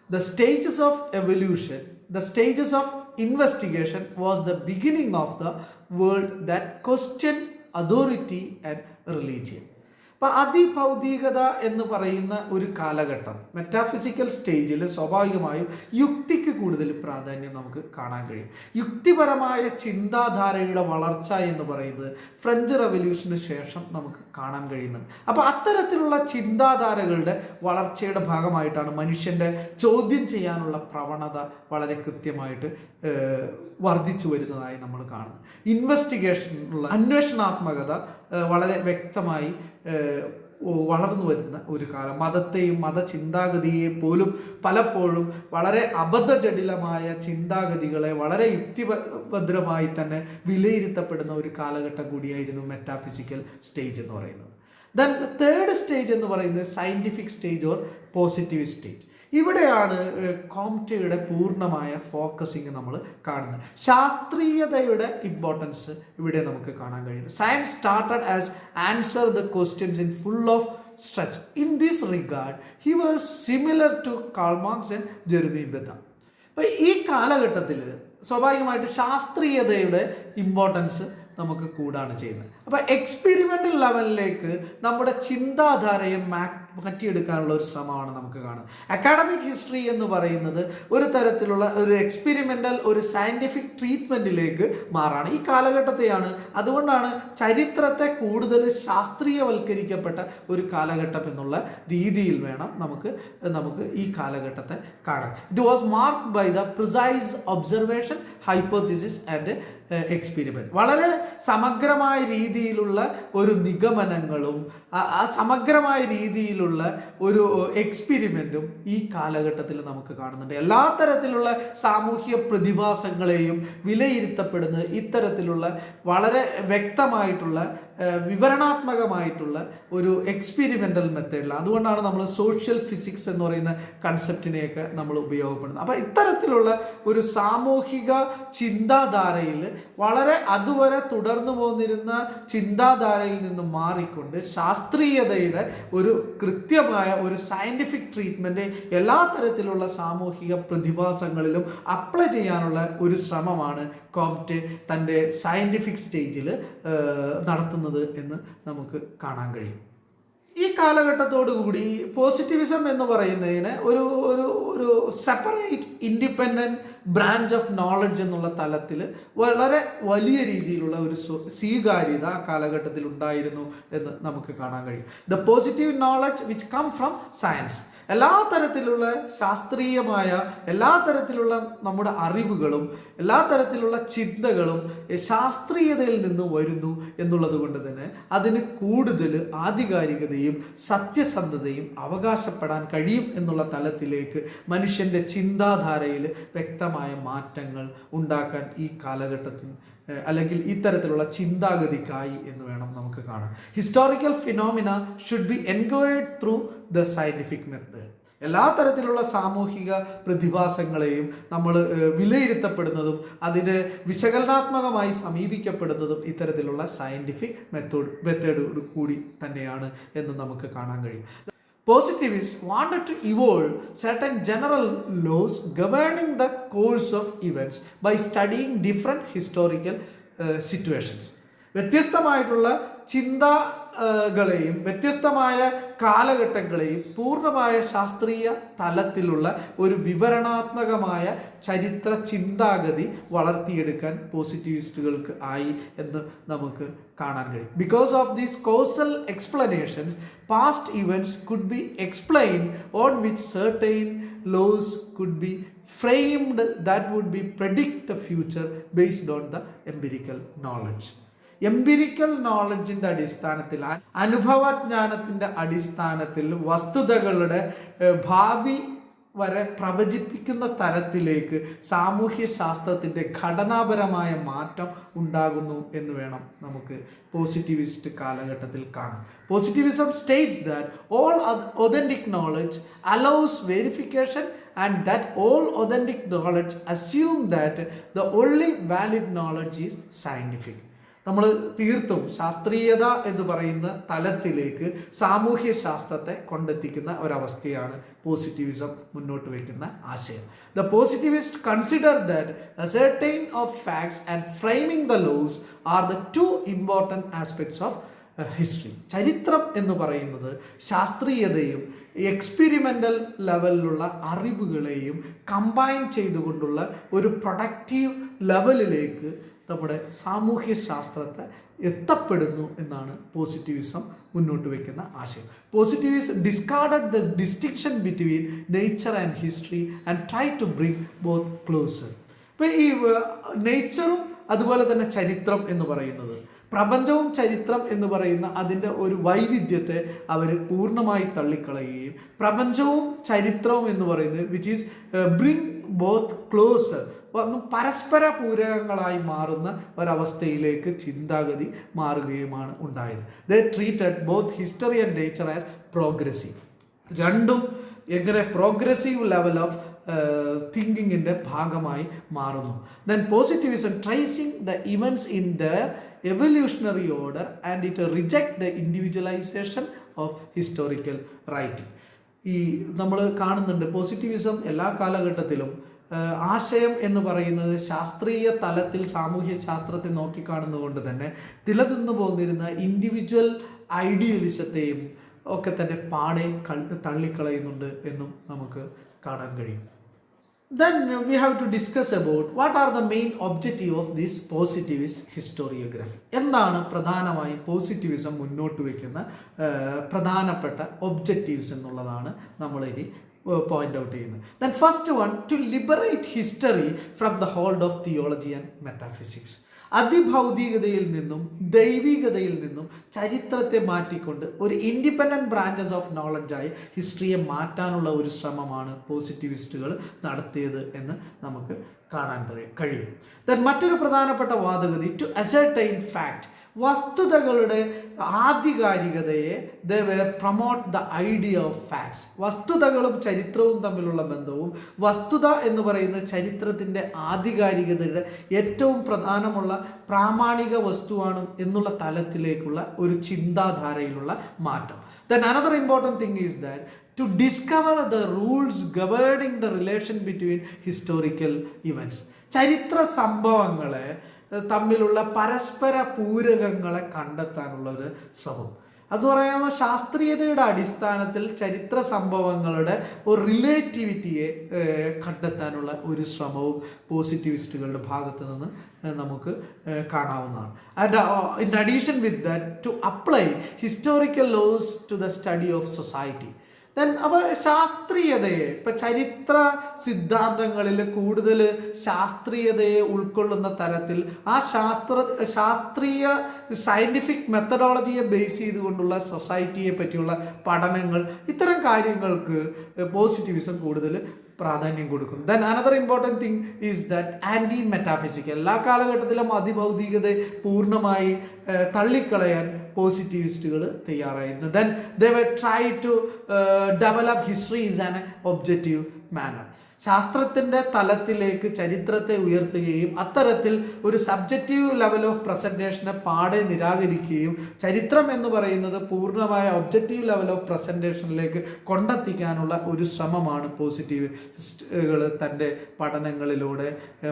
The stages of evolution, the stages of investigation was the beginning of the world that questioned authority and religion. അപ്പോൾ അതിഭൗതികത എന്ന് പറയുന്ന ഒരു കാലഘട്ടം metaphysical സ്റ്റേജിൽ സ്വാഭാവികമായും യുക്തിക്ക് കൂടുതൽ പ്രാധാന്യം നമുക്ക് കാണാൻ കഴിയും. യുക്തിപരമായ ചിന്താധാരയുടെ വളർച്ച എന്ന് പറയുന്നത് ഫ്രഞ്ച് റവല്യൂഷന് ശേഷം നമുക്ക് കാണാൻ കഴിയുന്നത്. അപ്പോൾ അത്തരത്തിലുള്ള ചിന്താധാരകളുടെ വളർച്ചയുടെ ഭാഗമായിട്ടാണ് മനുഷ്യൻ്റെ ചോദ്യം ചെയ്യാനുള്ള പ്രവണത വളരെ കൃത്യമായിട്ട് വർദ്ധിച്ചു വരുന്നതായി നമ്മൾ കാണുന്നത്. ഇൻവെസ്റ്റിഗേഷനുള്ള അന്വേഷണാത്മകത വളരെ വ്യക്തമായി വളർന്നു വരുന്ന ഒരു കാലം. മതത്തെയും മതചിന്താഗതിയെ പോലും പലപ്പോഴും വളരെ അബദ്ധജടിലമായ ചിന്താഗതികളെ വളരെ യുക്തിഭദ്രമായി തന്നെ വിലയിരുത്തപ്പെടുന്ന ഒരു കാലഘട്ടം കൂടിയായിരുന്നു മെറ്റാഫിസിക്കൽ സ്റ്റേജ് എന്ന് പറയുന്നത്. ദെൻ തേർഡ് സ്റ്റേജ് എന്ന് പറയുന്നത് scientific stage or positive stage. ഇവിടെയാണ് കോംറ്റയുടെ പൂർണ്ണമായ ഫോക്കസിങ് നമ്മൾ കാണുന്നത്. ശാസ്ത്രീയതയുടെ ഇമ്പോർട്ടൻസ് ഇവിടെ നമുക്ക് കാണാൻ കഴിയുന്നത്. Science started as answer the questions in full of stretch. In this regard, he was similar to Karl Marx and Jeremy Bentham. അപ്പോൾ ഈ കാലഘട്ടത്തിൽ സ്വാഭാവികമായിട്ട് ശാസ്ത്രീയതയുടെ ഇമ്പോർട്ടൻസ് നമുക്ക് കൂടാണ് ചെയ്യുന്നത്. അപ്പോൾ എക്സ്പെരിമെൻ്റൽ ലെവലിലേക്ക് നമ്മുടെ ചിന്താധാരയെ മാറ്റിയെടുക്കാനുള്ള ഒരു ശ്രമമാണ് നമുക്ക് കാണുന്നത്. അക്കാഡമിക് ഹിസ്റ്ററി എന്ന് പറയുന്നത് ഒരു തരത്തിലുള്ള ഒരു എക്സ്പെരിമെൻ്റൽ ഒരു സയൻറ്റിഫിക് ട്രീറ്റ്മെൻറ്റിലേക്ക് മാറാണ് ഈ കാലഘട്ടത്തെയാണ്. അതുകൊണ്ടാണ് ചരിത്രത്തെ കൂടുതൽ ശാസ്ത്രീയവൽക്കരിക്കപ്പെട്ട ഒരു കാലഘട്ടം എന്നുള്ള രീതിയിൽ വേണം നമുക്ക് ഈ കാലഘട്ടത്തെ കാണാൻ. It was marked by the precise observation, hypothesis and experiment. വളരെ സമഗ്രമായ രീതിയിലുള്ള ഒരു നിഗമനങ്ങളും ആ സമഗ്രമായ രീതിയിലുള്ള ഒരു എക്സ്പെരിമെൻറ്റും ഈ കാലഘട്ടത്തിൽ നമുക്ക് കാണുന്നുണ്ട്. എല്ലാ തരത്തിലുള്ള സാമൂഹിക പ്രതിഭാസങ്ങളെയും വിലയിരുത്തപ്പെടുന്നത് ഇത്തരത്തിലുള്ള വളരെ വ്യക്തമായിട്ടുള്ള വിവരണാത്മകമായിട്ടുള്ള ഒരു എക്സ്പെരിമെൻ്റൽ മെത്തേഡിലാണ്. അതുകൊണ്ടാണ് നമ്മൾ സോഷ്യൽ ഫിസിക്സ് എന്ന് പറയുന്ന കൺസെപ്റ്റിനെയൊക്കെ നമ്മൾ ഉപയോഗപ്പെടുന്നത്. അപ്പോൾ ഇത്തരത്തിലുള്ള ഒരു സാമൂഹിക ചിന്താധാരയിൽ വളരെ അതുവരെ തുടർന്നു പോന്നിരുന്ന ചിന്താധാരയിൽ നിന്ന് മാറിക്കൊണ്ട് ശാസ്ത്രീയതയുടെ ഒരു കൃത്യമായ ഒരു സയൻറ്റിഫിക് ട്രീറ്റ്മെൻറ്റ് എല്ലാ തരത്തിലുള്ള സാമൂഹിക പ്രതിഭാസങ്ങളിലും അപ്ലൈ ചെയ്യാനുള്ള ഒരു ശ്രമമാണ് കോംറ്റെ തൻ്റെ സയൻറ്റിഫിക് സ്റ്റേജിൽ നടത്തുന്നത് എന്ന് നമുക്ക് കാണാൻ കഴിയും. ഈ കാലഘട്ടത്തോടുകൂടി പോസിറ്റിവിസം എന്ന് പറയുന്നതിന് ഒരു separate independent branch of knowledge എന്നുള്ള തലത്തിൽ വളരെ വലിയ രീതിയിലുള്ള ഒരു സ്വീകാര്യത ആ കാലഘട്ടത്തിൽ ഉണ്ടായിരുന്നു എന്ന് നമുക്ക് കാണാൻ കഴിയും. The positive knowledge which come from science, എല്ലാ തരത്തിലുള്ള ശാസ്ത്രീയമായ എല്ലാ തരത്തിലുള്ള നമ്മുടെ അറിവുകളും എല്ലാ തരത്തിലുള്ള ചിന്തകളും ശാസ്ത്രീയതയിൽ നിന്ന് വരുന്നു എന്നുള്ളത് കൊണ്ട് തന്നെ അതിന് കൂടുതൽ ആധികാരികതയും സത്യസന്ധതയും അവകാശപ്പെടാൻ കഴിയും എന്നുള്ള തലത്തിലേക്ക് മനുഷ്യൻ്റെ ചിന്താധാരയിൽ വ്യക്തമായ മാറ്റങ്ങൾ ഉണ്ടാക്കാൻ ഈ കാലഘട്ടത്തിൽ അല്ലെങ്കിൽ ഇത്തരത്തിലുള്ള ചിന്താഗതിക്കായി എന്ന് വേണം നമുക്ക് കാണാൻ. Historical phenomena should be enquired through the scientific method. എല്ലാ തരത്തിലുള്ള സാമൂഹിക പ്രതിഭാസങ്ങളെയും നമ്മൾ വിലയിരുത്തപ്പെടുന്നതും അതിന് വിശകലനാത്മകമായി സമീപിക്കപ്പെടുന്നതും ഇത്തരത്തിലുള്ള സയൻറ്റിഫിക് മെത്തേഡ് കൂടി തന്നെയാണ് എന്ന് നമുക്ക് കാണാൻ കഴിയും. Positivists wanted to evolve certain general laws governing the course of events by studying different historical situations. വ്യത്യസ്തമായിട്ടുള്ള ചിന്തകളെയും വ്യത്യസ്തമായ കാലഘട്ടങ്ങളെയും പൂർണ്ണമായ ശാസ്ത്രീയ തലത്തിലുള്ള ഒരു വിവരണാത്മകമായ ചരിത്ര ചിന്താഗതി വളർത്തിയെടുക്കാൻ പോസിറ്റിവിസ്റ്റുകൾക്ക് ആയി എന്ന് നമുക്ക് കാണാൻ കഴിയും. Because of these causal explanations past events could be explained on which certain laws could be framed that would be predict the future based on the empirical knowledge. Empirical നോളജിൻ്റെ അടിസ്ഥാനത്തിൽ അനുഭവജ്ഞാനത്തിൻ്റെ അടിസ്ഥാനത്തിൽ വസ്തുതകളുടെ ഭാവി വരെ പ്രവചിപ്പിക്കുന്ന തരത്തിലേക്ക് സാമൂഹ്യ ശാസ്ത്രത്തിൻ്റെ ഘടനാപരമായ മാറ്റം ഉണ്ടാകുന്നു എന്ന് വേണം നമുക്ക് പോസിറ്റിവിസ്റ്റ് കാലഘട്ടത്തിൽ കാണാൻ. Positivism States that all authentic knowledge allows verification and that all authentic knowledge assume that the only valid knowledge is scientific. നമ്മൾ തീർത്തും ശാസ്ത്രീയത എന്ന് പറയുന്ന തലത്തിലേക്ക് സാമൂഹ്യ ശാസ്ത്രത്തെ കൊണ്ടെത്തിക്കുന്ന ഒരവസ്ഥയാണ് പോസിറ്റിവിസം മുന്നോട്ട് വയ്ക്കുന്ന ആശയം. The positivists consider that ascertain of facts and framing the laws are the two important aspects of history. ചരിത്രം എന്ന് പറയുന്നത് ശാസ്ത്രീയതയും എക്സ്പെരിമെൻ്റൽ ലെവലിലുള്ള അറിവുകളെയും കമ്പൈൻ ചെയ്തുകൊണ്ടുള്ള ഒരു പ്രൊഡക്റ്റീവ് ലെവലിലേക്ക് നമ്മുടെ സാമൂഹ്യ ശാസ്ത്രത്തെ എത്തപ്പെടുന്നു എന്നാണ് പോസിറ്റിവിസം മുന്നോട്ട് വയ്ക്കുന്ന ആശയം. Positivist discarded the distinction between nature and history and try to bring both closer. ഇപ്പോൾ ഈ നേച്ചറും അതുപോലെ തന്നെ ചരിത്രം എന്ന് പറയുന്നത്, പ്രപഞ്ചവും ചരിത്രം എന്ന് പറയുന്ന അതിൻ്റെ ഒരു വൈവിധ്യത്തെ അവർ പൂർണ്ണമായി തള്ളിക്കളയുകയും പ്രപഞ്ചവും ചരിത്രവും എന്ന് പറയുന്നത് which is bring both closer പരസ്പര പൂരകങ്ങളായി മാറുന്ന ഒരവസ്ഥയിലേക്ക് ചിന്താഗതി മാറുകയുമാണ് ഉണ്ടായത്. They treated both history and nature as progressive. രണ്ടും എങ്ങനെ പ്രോഗ്രസീവ് ലെവൽ ഓഫ് തിങ്കിങ്ങിൻ്റെ ഭാഗമായി മാറുന്നു. Then positivism tracing the events in the evolutionary order and it reject the individualisation of historical writing. ഈ നമ്മൾ കാണുന്നുണ്ട് പോസിറ്റിവിസം എല്ലാ കാലഘട്ടത്തിലും ആശയം എന്ന് പറയുന്നത് ശാസ്ത്രീയ തലത്തിൽ സാമൂഹ്യ ശാസ്ത്രത്തെ നോക്കിക്കാണുന്നതുകൊണ്ട് തന്നെ നിലനിന്നു പോന്നിരുന്ന ഇൻഡിവിജ്വൽ ഐഡിയലിസത്തെയും ഒക്കെ തന്നെ പാടെ തള്ളിക്കളയുന്നുണ്ട് എന്നും നമുക്ക് കാണാൻ കഴിയും. Then we have to discuss about what are the main objective of this positivist historiography. എന്താണ് പ്രധാനമായും പോസിറ്റിവിസം മുന്നോട്ട് വയ്ക്കുന്ന പ്രധാനപ്പെട്ട ഒബ്ജക്റ്റീവ്സ് എന്നുള്ളതാണ് നമ്മളിനി പോയിന്റ് ഔട്ട് ചെയ്യുന്നത്. Then first one, to liberate history from the hold of theology and metaphysics. അതിഭൗതികതയിൽ നിന്നും ദൈവികതയിൽ നിന്നും ചരിത്രത്തെ മാറ്റിക്കൊണ്ട് ഒരു ഇൻഡിപെൻഡൻറ്റ് ബ്രാഞ്ചസ് ഓഫ് നോളജായി ഹിസ്റ്ററിയെ മാറ്റാനുള്ള ഒരു ശ്രമമാണ് പോസിറ്റിവിസ്റ്റുകൾ നടത്തിയത് എന്ന് നമുക്ക് കാണാൻ കഴിയും. ദെൻ മറ്റൊരു പ്രധാനപ്പെട്ട വാദഗതി ടു അസർട്ടൈൻ ഫാക്ട്, വസ്തുതകളുടെ ആധികാരികതയെ they were promote the idea of facts. വസ്തുതകളും ചരിത്രവും തമ്മിലുള്ള ബന്ധവും വസ്തുത എന്ന് പറയുന്ന ചരിത്രത്തിൻ്റെ ആധികാരികതയുടെ ഏറ്റവും പ്രധാനമുള്ള പ്രാമാണിക വസ്തുവാണ് എന്നുള്ള തലത്തിലേക്കുള്ള ഒരു ചിന്താധാരയിലുള്ള മാറ്റം. Then another important thing is that to discover the rules governing the relation between historical events. ചരിത്ര സംഭവങ്ങളെ തമ്മിലുള്ള പരസ്പര പൂരകങ്ങളെ കണ്ടെത്താനുള്ള ഒരു ശ്രമം. അത് പറയുന്ന ശാസ്ത്രീയതയുടെ അടിസ്ഥാനത്തിൽ ചരിത്ര സംഭവങ്ങളുടെ ഒരു റിലേറ്റിവിറ്റിയെ കണ്ടെത്താനുള്ള ഒരു ശ്രമവും പോസിറ്റിവിസ്റ്റുകളുടെ ഭാഗത്ത് നിന്ന് നമുക്ക് കാണാവുന്നതാണ്. And in addition with that to apply historical laws to the study of society. Then അപ്പോൾ ശാസ്ത്രീയതയെ ഇപ്പം ചരിത്ര സിദ്ധാന്തങ്ങളിൽ കൂടുതൽ ശാസ്ത്രീയതയെ ഉൾക്കൊള്ളുന്ന തരത്തിൽ ആ ശാസ്ത്രീയ സയൻറ്റിഫിക് മെത്തഡോളജിയെ ബേസ് ചെയ്തുകൊണ്ടുള്ള സൊസൈറ്റിയെ പറ്റിയുള്ള പഠനങ്ങൾ, ഇത്തരം കാര്യങ്ങൾക്ക് പോസിറ്റിവിസം കൂടുതൽ പ്രാധാന്യം കൊടുക്കുന്നു. Then another important thing is that anti metaphysic. എല്ലാ കാലഘട്ടത്തിലും അതിഭൗതികതയെ പൂർണ്ണമായി തള്ളിക്കളയാൻ പോസിറ്റിവിസ്റ്റുകൾ തയ്യാറായിരുന്നു. Then they were try to develop history is an objective manner. ശാസ്ത്രത്തിൻ്റെ തലത്തിലേക്ക് ചരിത്രത്തെ ഉയർത്തുകയും അത്തരത്തിൽ ഒരു സബ്ജക്റ്റീവ് ലെവൽ ഓഫ് പ്രസൻറ്റേഷനെ പാടെ നിരാകരിക്കുകയും ചരിത്രം എന്ന് പറയുന്നത് പൂർണ്ണമായ ഒബ്ജക്റ്റീവ് ലെവൽ ഓഫ് പ്രസൻറ്റേഷനിലേക്ക് കൊണ്ടെത്തിക്കാനുള്ള ഒരു ശ്രമമാണ് പോസിറ്റീവിസ്റ്റുകൾ തൻ്റെ പഠനങ്ങളിലൂടെ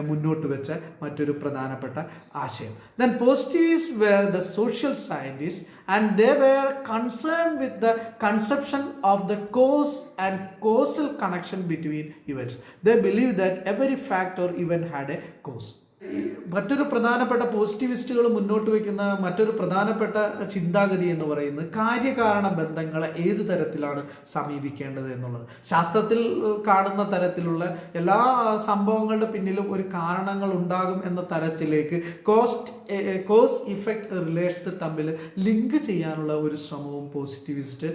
മുന്നോട്ട് വെച്ച മറ്റൊരു പ്രധാനപ്പെട്ട ആശയം. Then positivist were the social scientist and they were concerned with the conception of the cause and causal connection between events. They believe that every fact or event had a cause. മറ്റൊരു പ്രധാനപ്പെട്ട പോസിറ്റിവിസ്റ്റുകൾ മുന്നോട്ട് വയ്ക്കുന്ന മറ്റൊരു പ്രധാനപ്പെട്ട ചിന്താഗതി എന്ന് പറയുന്നത് കാര്യകാരണ ബന്ധങ്ങളെ ഏത് തരത്തിലാണ് സമീപിക്കേണ്ടത് എന്നുള്ളത്. ശാസ്ത്രത്തിൽ കാണുന്ന തരത്തിലുള്ള എല്ലാ സംഭവങ്ങളുടെ പിന്നിലും ഒരു കാരണങ്ങൾ ഉണ്ടാകും എന്ന തരത്തിലേക്ക് കോസ് ഇഫക്റ്റ് റിലേഷൻ തമ്മിൽ ലിങ്ക് ചെയ്യാനുള്ള ഒരു ശ്രമവും പോസിറ്റിവിസ്റ്റ്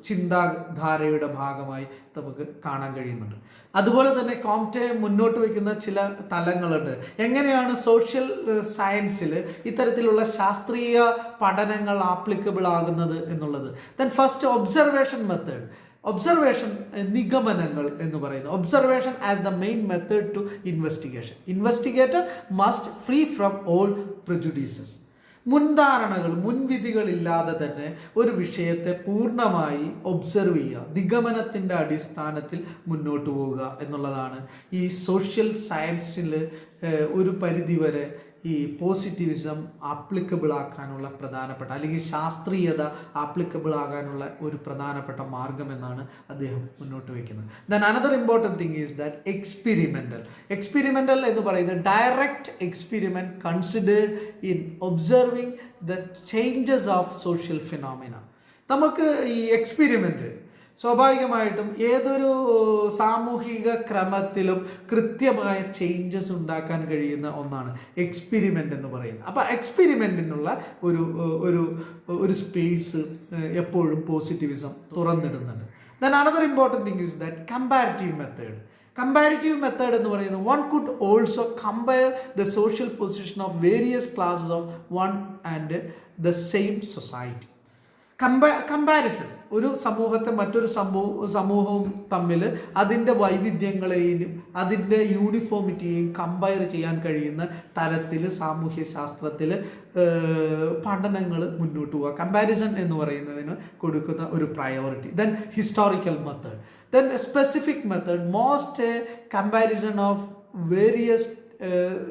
ചിന്താധാരയുടെ ഭാഗമായി നമുക്ക് കാണാൻ കഴിയുന്നുണ്ട്. അതുപോലെ തന്നെ കോംറ്റെ മുന്നോട്ട് വയ്ക്കുന്ന ചില തലങ്ങളുണ്ട്. എങ്ങനെയാണ് സോഷ്യൽ സയൻസിൽ ഇത്തരത്തിലുള്ള ശാസ്ത്രീയ പഠനങ്ങൾ ആപ്ലിക്കബിൾ ആകുന്നത് എന്നുള്ളത്. Then first observation method. Observation, നിഗമനങ്ങൾ എന്ന് പറയുന്നത്. Observation as the main method to investigation. Investigator must free from all prejudices. മുൻധാരണകൾ, മുൻവിധികളില്ലാതെ തന്നെ ഒരു വിഷയത്തെ പൂർണ്ണമായി ഒബ്സർവ് ചെയ്യുക, നിഗമനത്തിൻ്റെ അടിസ്ഥാനത്തിൽ മുന്നോട്ട് പോവുക എന്നുള്ളതാണ് ഈ സോഷ്യൽ സയൻസിൽ ഒരു പരിധിവരെ ഈ പോസിറ്റിവിസം ആപ്ലിക്കബിൾ ആക്കാനുള്ള പ്രധാനപ്പെട്ട, അല്ലെങ്കിൽ ശാസ്ത്രീയത ആപ്ലിക്കബിൾ ആകാനുള്ള ഒരു പ്രധാനപ്പെട്ട മാർഗം എന്നാണ് അദ്ദേഹം മുന്നോട്ട് വയ്ക്കുന്നത്. Then another important thing is that experimental എന്ന് പറയുന്നത് direct experiment considered in observing the changes of social phenomena. നമുക്ക് ഈ എക്സ്പെരിമെൻറ്റ് സ്വാഭാവികമായിട്ടും ഏതൊരു സാമൂഹിക ക്രമത്തിലും കൃത്യമായ ചേഞ്ചസ് ഉണ്ടാക്കാൻ കഴിയുന്ന ഒന്നാണ് എക്സ്പെരിമെൻ്റ് എന്ന് പറയുന്നത്. അപ്പോൾ എക്സ്പെരിമെൻറ്റിനുള്ള ഒരു സ്പേസ് എപ്പോഴും പോസിറ്റിവിസം തുറന്നിടുന്നുണ്ട്. Then another important thing is that comparative method. Comparative method എന്ന് പറയുന്നത് one could also compare the social position of various classes of one and the same society. Comparison, ഒരു സമൂഹത്തെ മറ്റൊരു സമൂഹവും തമ്മിൽ അതിൻ്റെ വൈവിധ്യങ്ങളെയും അതിൻ്റെ യൂണിഫോമിറ്റിയെയും കമ്പയർ ചെയ്യാൻ കഴിയുന്ന തരത്തിൽ സാമൂഹ്യ ശാസ്ത്രത്തിൽ പഠനങ്ങൾ മുന്നോട്ട് പോവുക. കമ്പാരിസൺ എന്ന് പറയുന്നതിന് കൊടുക്കുന്ന ഒരു priority. Then historical method, then specific method, most comparison of various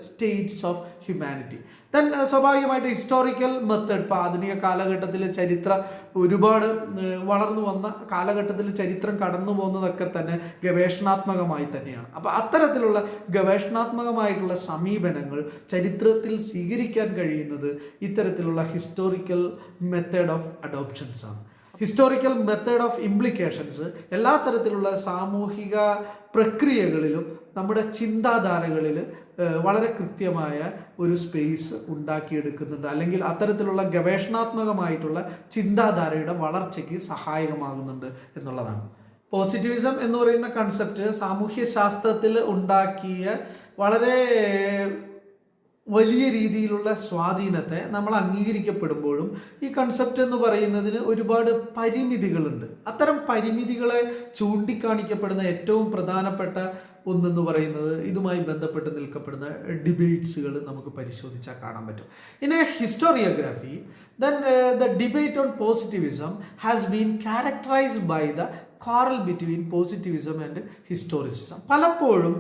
States of humanity. Then സ്വാഭാവികമായിട്ട് ഹിസ്റ്റോറിക്കൽ മെത്തേഡ്, ഇപ്പോൾ ആധുനിക കാലഘട്ടത്തിൽ ചരിത്രം ഒരുപാട് വളർന്നു വന്ന കാലഘട്ടത്തിൽ ചരിത്രം കടന്നു പോകുന്നതൊക്കെ തന്നെ ഗവേഷണാത്മകമായി തന്നെയാണ്. അപ്പോൾ അത്തരത്തിലുള്ള ഗവേഷണാത്മകമായിട്ടുള്ള സമീപനങ്ങൾ ചരിത്രത്തിൽ സ്വീകരിക്കാൻ കഴിയുന്നത് ഇത്തരത്തിലുള്ള ഹിസ്റ്റോറിക്കൽ മെത്തേഡ് ഓഫ് അഡോപ്ഷൻസ് ആണ്. ഹിസ്റ്റോറിക്കൽ മെത്തേഡ് ഓഫ് ഇംപ്ലിക്കേഷൻസ് എല്ലാ തരത്തിലുള്ള സാമൂഹിക പ്രക്രിയകളിലും നമ്മുടെ ചിന്താധാരകളിൽ വളരെ കൃത്യമായ ഒരു സ്പേസ് ഉണ്ടാക്കിയെടുക്കുന്നുണ്ട്, അല്ലെങ്കിൽ അത്തരത്തിലുള്ള ഗവേഷണാത്മകമായിട്ടുള്ള ചിന്താധാരയുടെ വളർച്ചയ്ക്ക് സഹായകമാകുന്നുണ്ട് എന്നുള്ളതാണ്. പോസിറ്റിവിസം എന്ന് പറയുന്ന കൺസെപ്റ്റ് സാമൂഹ്യ ശാസ്ത്രത്തിൽ ഉണ്ടാക്കിയ വളരെ വലിയ രീതിയിലുള്ള സ്വാധീനത്തെ നമ്മൾ അംഗീകരിക്കപ്പെടുമ്പോഴും ഈ കൺസെപ്റ്റ് എന്ന് പറയുന്നതിന് ഒരുപാട് പരിമിതികളുണ്ട്. അത്തരം പരിമിതികളെ ചൂണ്ടിക്കാണിക്കപ്പെടുന്ന ഏറ്റവും പ്രധാനപ്പെട്ട ഒന്നെന്ന് പറയുന്നത് ഇതുമായി ബന്ധപ്പെട്ട് നിൽക്കപ്പെടുന്ന ഡിബേറ്റ്സുകൾ നമുക്ക് പരിശോധിച്ചാൽ കാണാൻ പറ്റും. In A historiography, then the debate on positivism has been characterized by the quarrel between positivism and historicism. പലപ്പോഴും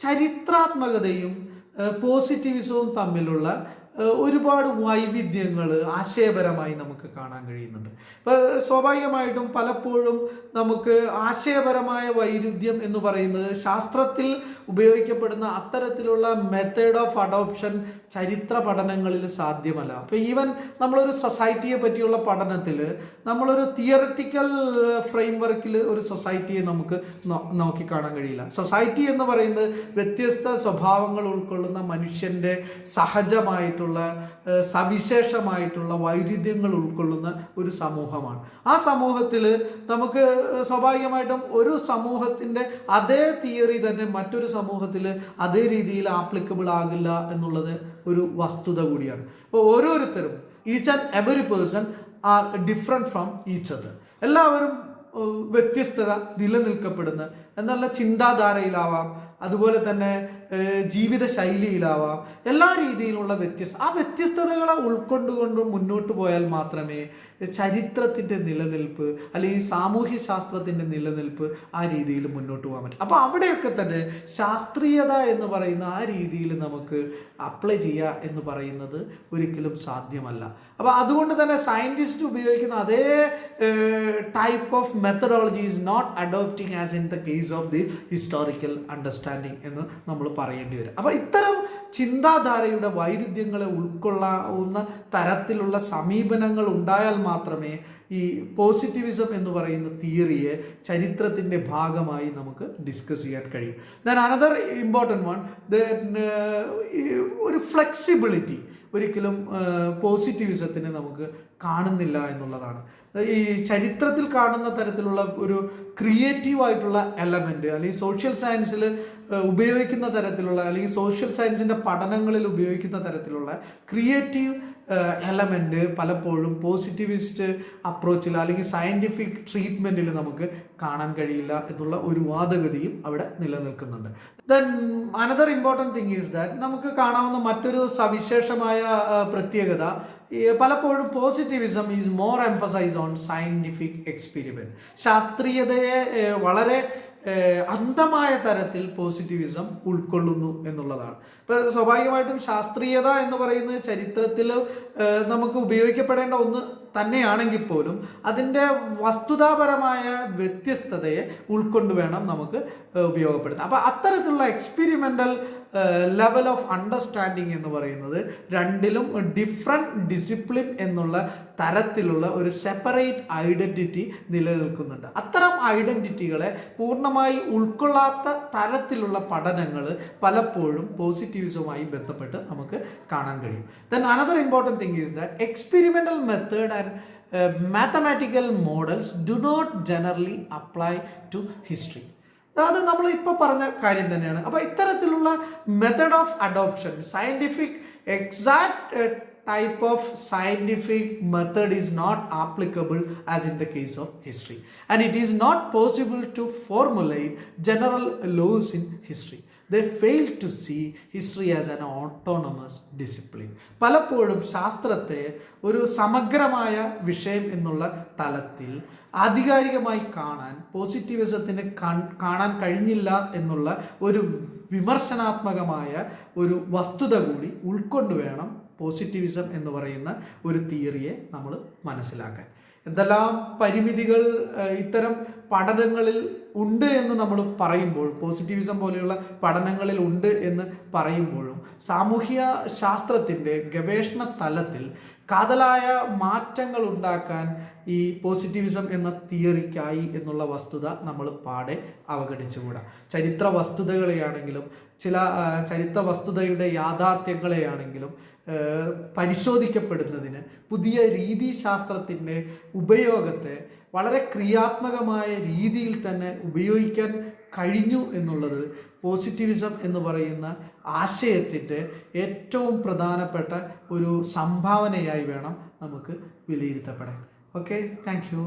ചരിത്രാത്മകതയും പോസിറ്റിവിസവും തമ്മിലുള്ള ഒരുപാട് വൈവിധ്യങ്ങൾ ആശയപരമായി നമുക്ക് കാണാൻ കഴിയുന്നുണ്ട്. ഇപ്പോൾ സ്വാഭാവികമായിട്ടും പലപ്പോഴും നമുക്ക് ആശയപരമായ വൈരുദ്ധ്യം എന്ന് പറയുന്നത് ശാസ്ത്രത്തിൽ ഉപയോഗിക്കപ്പെടുന്ന അത്തരത്തിലുള്ള മെത്തേഡ് ഓഫ് അഡോപ്ഷൻ ചരിത്ര പഠനങ്ങളിൽ സാധ്യമല്ല. അപ്പോൾ ഈവൻ നമ്മളൊരു സൊസൈറ്റിയെ പറ്റിയുള്ള പഠനത്തിൽ നമ്മളൊരു തിയററ്റിക്കൽ ഫ്രെയിം വർക്കിൽ ഒരു സൊസൈറ്റിയെ നമുക്ക് നോക്കിക്കാണാൻ കഴിയില്ല. സൊസൈറ്റി എന്ന് പറയുന്നത് വ്യത്യസ്ത സ്വഭാവങ്ങൾ ഉൾക്കൊള്ളുന്ന മനുഷ്യൻ്റെ സഹജമായിട്ടുള്ള സവിശേഷമായിട്ടുള്ള വൈരുദ്ധ്യങ്ങൾ ഉൾക്കൊള്ളുന്ന ഒരു സമൂഹമാണ്. ആ സമൂഹത്തിൽ നമുക്ക് സ്വാഭാവികമായിട്ടും ഒരു സമൂഹത്തിൻ്റെ അതേ തിയറി തന്നെ മറ്റൊരു സമൂഹത്തിൽ അതേ രീതിയിൽ ആപ്ലിക്കബിൾ ആകില്ല എന്നുള്ളത് ഒരു വസ്തുത കൂടിയാണ്. അപ്പോൾ ഓരോരുത്തരും each and every person are different from each other. എല്ലാവരും വ്യത്യസ്തത നിലനിൽക്കപ്പെടുന്ന എന്നുള്ള ചിന്താധാരയിലാവാം, അതുപോലെ തന്നെ ജീവിത ശൈലിയിലാവാം, എല്ലാ രീതിയിലുള്ള ആ വ്യത്യസ്തതകളെ ഉൾക്കൊണ്ടുകൊണ്ട് മുന്നോട്ട് പോയാൽ മാത്രമേ ചരിത്രത്തിൻ്റെ നിലനിൽപ്പ് അല്ലെങ്കിൽ സാമൂഹ്യ ശാസ്ത്രത്തിൻ്റെ നിലനിൽപ്പ് ആ രീതിയിൽ മുന്നോട്ട് പോകാൻ പറ്റും. അപ്പോൾ അവിടെയൊക്കെ തന്നെ ശാസ്ത്രീയത എന്ന് പറയുന്ന ആ രീതിയിൽ നമുക്ക് അപ്ലൈ ചെയ്യുക എന്ന് പറയുന്നത് ഒരിക്കലും സാധ്യമല്ല. അപ്പോൾ അതുകൊണ്ട് തന്നെ സയൻറ്റിസ്റ്റ് ഉപയോഗിക്കുന്ന അതേ type of methodology is not adopting as in the case of the historical understanding എന്ന് നമ്മൾ പറയേണ്ടി വരും. അപ്പോൾ ഇത്തരം ചിന്താധാരയുടെ വൈരുദ്ധ്യങ്ങളെ ഉൾക്കൊള്ളാവുന്ന തരത്തിലുള്ള സമീപനങ്ങൾ ഉണ്ടായാൽ മാത്രമേ ഈ പോസിറ്റിവിസം എന്ന് പറയുന്ന തിയറിയെ ചരിത്രത്തിൻ്റെ ഭാഗമായി നമുക്ക് ഡിസ്കസ് ചെയ്യാൻ കഴിയും. ദെൻ അനദർ ഇമ്പോർട്ടൻറ്റ് വൺ, ഒരു ഫ്ലെക്സിബിലിറ്റി ഒരിക്കലും പോസിറ്റിവിസത്തിന് നമുക്ക് കാണുന്നില്ല എന്നുള്ളതാണ്. ഈ ചരിത്രത്തിൽ കാണുന്ന തരത്തിലുള്ള ഒരു ക്രിയേറ്റീവായിട്ടുള്ള എലമെൻറ്റ് അല്ലെങ്കിൽ സോഷ്യൽ സയൻസിൽ ഉപയോഗിക്കുന്ന തരത്തിലുള്ള അല്ലെങ്കിൽ സോഷ്യൽ സയൻസിൻ്റെ പഠനങ്ങളിൽ ഉപയോഗിക്കുന്ന തരത്തിലുള്ള ക്രിയേറ്റീവ് എലമെൻറ്റ് പലപ്പോഴും പോസിറ്റിവിസ്റ്റ് അപ്രോച്ചിൽ അല്ലെങ്കിൽ സയൻറ്റിഫിക് ട്രീറ്റ്മെൻറ്റിൽ നമുക്ക് കാണാൻ കഴിയില്ല എന്നുള്ള ഒരു വാദഗതിയും അവിടെ നിലനിൽക്കുന്നുണ്ട്. Then another important thing is that നമുക്ക് കാണാവുന്ന മറ്റൊരു സവിശേഷമായ പ്രത്യേകത, പലപ്പോഴും positivism is more emphasise on scientific experiment. ശാസ്ത്രീയതയെ വളരെ അന്ധമായ തരത്തിൽ പോസിറ്റിവിസം ഉൾക്കൊള്ളുന്നു എന്നുള്ളതാണ്. ഇപ്പോൾ സ്വാഭാവികമായിട്ടും ശാസ്ത്രീയത എന്ന് പറയുന്നത് ചരിത്രത്തിൽ നമുക്ക് ഉപയോഗിക്കപ്പെടേണ്ട ഒന്ന് തന്നെയാണെങ്കിൽ പോലും അതിൻ്റെ വസ്തുതാപരമായ വ്യത്യസ്തതയെ ഉൾക്കൊണ്ട് വേണം നമുക്ക് ഉപയോഗപ്പെടുത്താം. അപ്പോൾ അത്തരത്തിലുള്ള എക്സ്പെരിമെൻ്റൽ ലെവൽ ഓഫ് അണ്ടർസ്റ്റാൻഡിങ് എന്ന് പറയുന്നത് രണ്ടിലും ഡിഫറെൻറ്റ് ഡിസിപ്ലിൻ എന്നുള്ള തരത്തിലുള്ള ഒരു സെപ്പറേറ്റ് ഐഡൻറ്റിറ്റി നിലനിൽക്കുന്നുണ്ട്. അത്തരം ഐഡൻറ്റിറ്റികളെ പൂർണ്ണമായി ഉൾക്കൊള്ളാത്ത തരത്തിലുള്ള പഠനങ്ങൾ പലപ്പോഴും പോസിറ്റിവിസവുമായി ബന്ധപ്പെട്ട് നമുക്ക് കാണാൻ കഴിയും. Then another important thing is that experimental method and mathematical models do not generally apply to history. അത് നമ്മൾ ഇപ്പോൾ പറഞ്ഞ കാര്യം തന്നെയാണ്. അപ്പോൾ ഇത്തരത്തിലുള്ള method of adoption, scientific exact type of scientific method is not applicable as in the case of history, and it is not possible to formulate general laws in history. They fail to see history as an autonomous discipline. പലപ്പോഴും ശാസ്ത്രത്തെ ഒരു സമഗ്രമായ വിഷയം എന്നുള്ള തലത്തിൽ ആധികാരികമായി കാണാൻ പോസിറ്റിവിസത്തിന് കാണാൻ കഴിഞ്ഞില്ല എന്നുള്ള ഒരു വിമർശനാത്മകമായ ഒരു വസ്തുത കൂടി ഉൾക്കൊണ്ട് വേണം പോസിറ്റിവിസം എന്ന് പറയുന്ന ഒരു തിയറിയെ നമ്മൾ മനസ്സിലാക്കാൻ. എന്തെല്ലാം പരിമിതികൾ ഇത്തരം പഠനങ്ങളിൽ ഉണ്ട് എന്ന് നമ്മൾ പറയുമ്പോൾ, പോസിറ്റിവിസം പോലെയുള്ള പഠനങ്ങളിൽ ഉണ്ട് എന്ന് പറയുമ്പോഴും സാമൂഹ്യ ശാസ്ത്രത്തിൻ്റെ ഗവേഷണ തലത്തിൽ കാതലായ മാറ്റങ്ങൾ ഉണ്ടാക്കാൻ ഈ പോസിറ്റിവിസം എന്ന തിയറിക്കായി എന്നുള്ള വസ്തുത നമ്മൾ പാടെ അവഗണിച്ചുകൂടാ. ചരിത്ര വസ്തുതകളെയാണെങ്കിലും ചില ചരിത്ര വസ്തുതയുടെ യാഥാർത്ഥ്യങ്ങളെയാണെങ്കിലും പരിശോധിക്കപ്പെടുന്നതിന് പുതിയ രീതിശാസ്ത്രത്തിൻ്റെ ഉപയോഗത്തെ വളരെ ക്രിയാത്മകമായ രീതിയിൽ തന്നെ ഉപയോഗിക്കാൻ കഴിഞ്ഞു എന്നുള്ളത് പോസിറ്റിവിസം എന്ന് പറയുന്ന ആശയത്തിൻ്റെ ഏറ്റവും പ്രധാനപ്പെട്ട ഒരു സംഭാവനയായി വേണം നമുക്ക് വിലയിരുത്തപ്പെടാൻ. Okay, thank you.